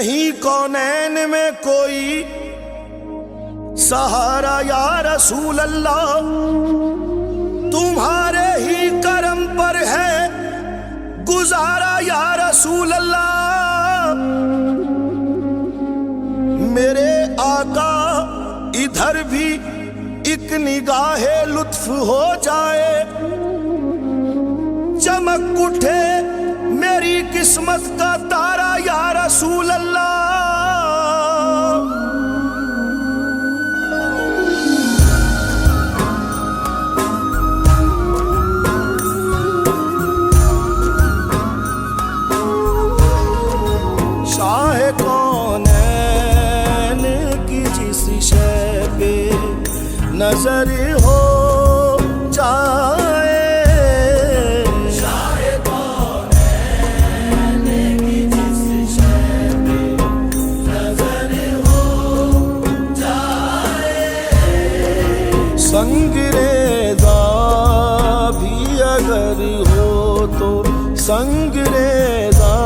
नहीं कौनैन में कोई सहारा या रसूल अल्लाह, तुम्हारे ही करम पर है गुजारा या रसूल अल्लाह। मेरे आका इधर भी एक निगाहे लुत्फ हो जाए, चमक उठे मेरी किस्मत का तारा या रसूल अल्लाह। शाह कौनैन की जिस शय पे नजर हो जाए, संगरेज़ा भी अगर हो तो, संगरेज़ा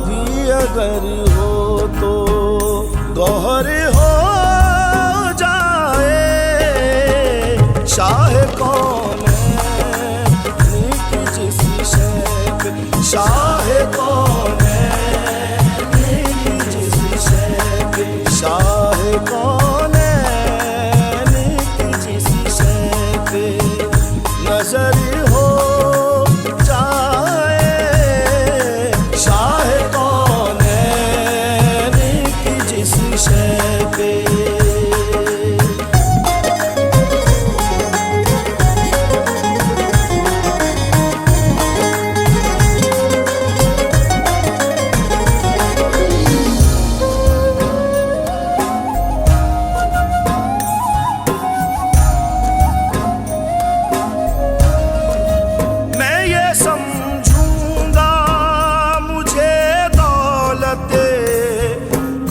भी अगर हो तो गौहर हो जाए। शाह कौनैन की जिस शय पे, शाह कौनैन की जिस शय पे, शाह कौनैन नजर हो जाए। शाह कौनैन की जिस शय पे,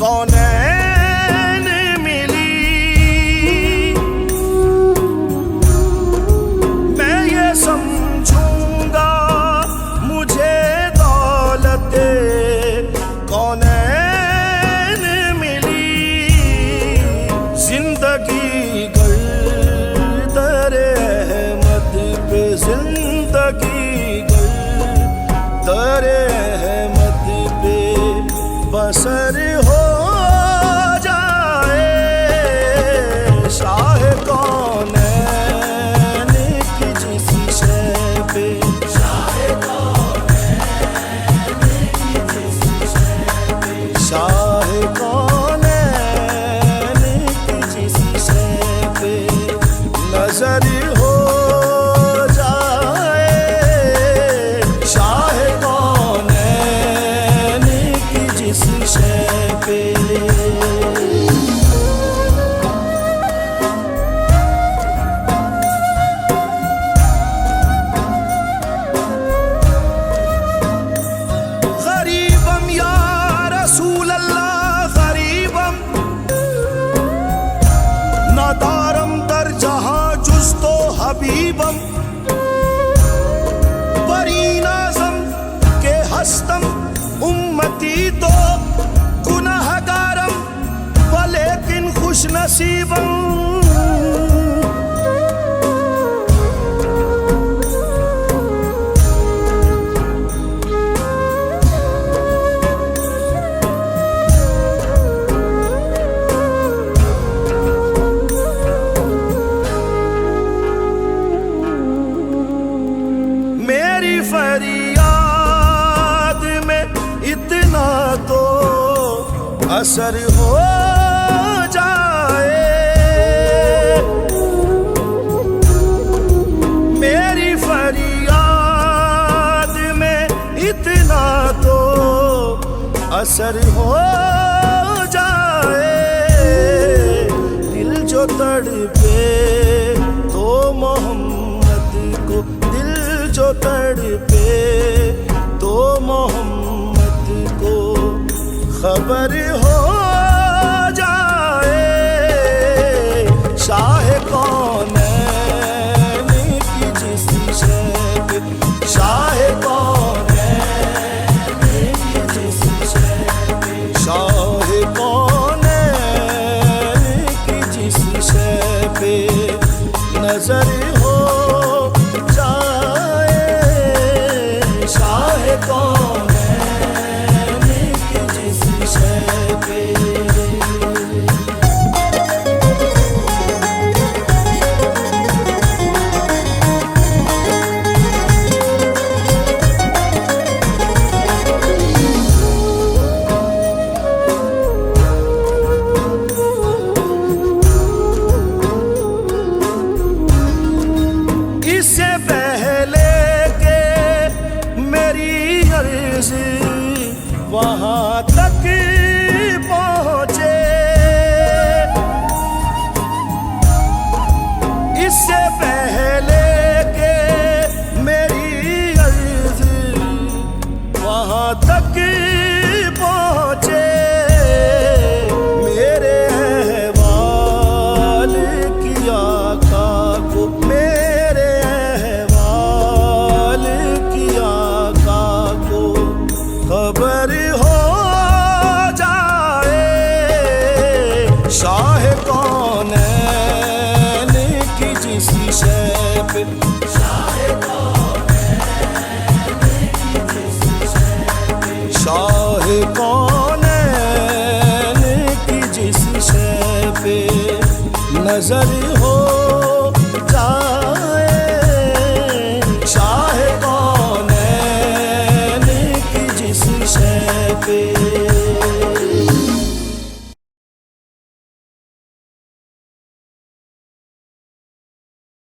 कौनैन मिली। मैं ये समझूंगा मुझे दौलते कौनैन मिली। जिंदगी गर दरे अहमद पे, जिंदगी गर दरे अहमद पे बसर हो जाए। शाह कौनैन की जिस शय पे, शाह कौनैन की जिस शय पे, शाह कौनैन की जिस शय पे नजर हो जाए। शाह कौनैन की जिस शय पे, गरीबम या रसूल अल्लाह गरीबम, नादारम दर जहां जुज तो हबीबम। बरी नाज़म के हस्तम उम्मती तो गुनहगारम, वलेकिन खुश नसीबम। मेरी फरियाद में इतना तो असर हो जाए। मेरी फरियाद में इतना तो असर हो जाए। दिल जो तड़पे तो मोहम्मद को, दिल जो तड़पे तो मोहम्मद को खबर हो जाए। शाह कौनैन की जिस शय पे, शाह कौनैन की जिस शय पे, नजर हो जाए शाह कौनैन की जिस शय पे। इससे पहले के मेरी अर्ज वहां तक पहुंचे, इससे पहले के मेरी अर्ज वहां तक पहुंचे, मेरे अहवाल की आका को, मेरे अहवाल की आका को खबर हो जाए शाह कौनैन की जिस शय पे। शाह कौनैन की जिस शय पे नजर हो जा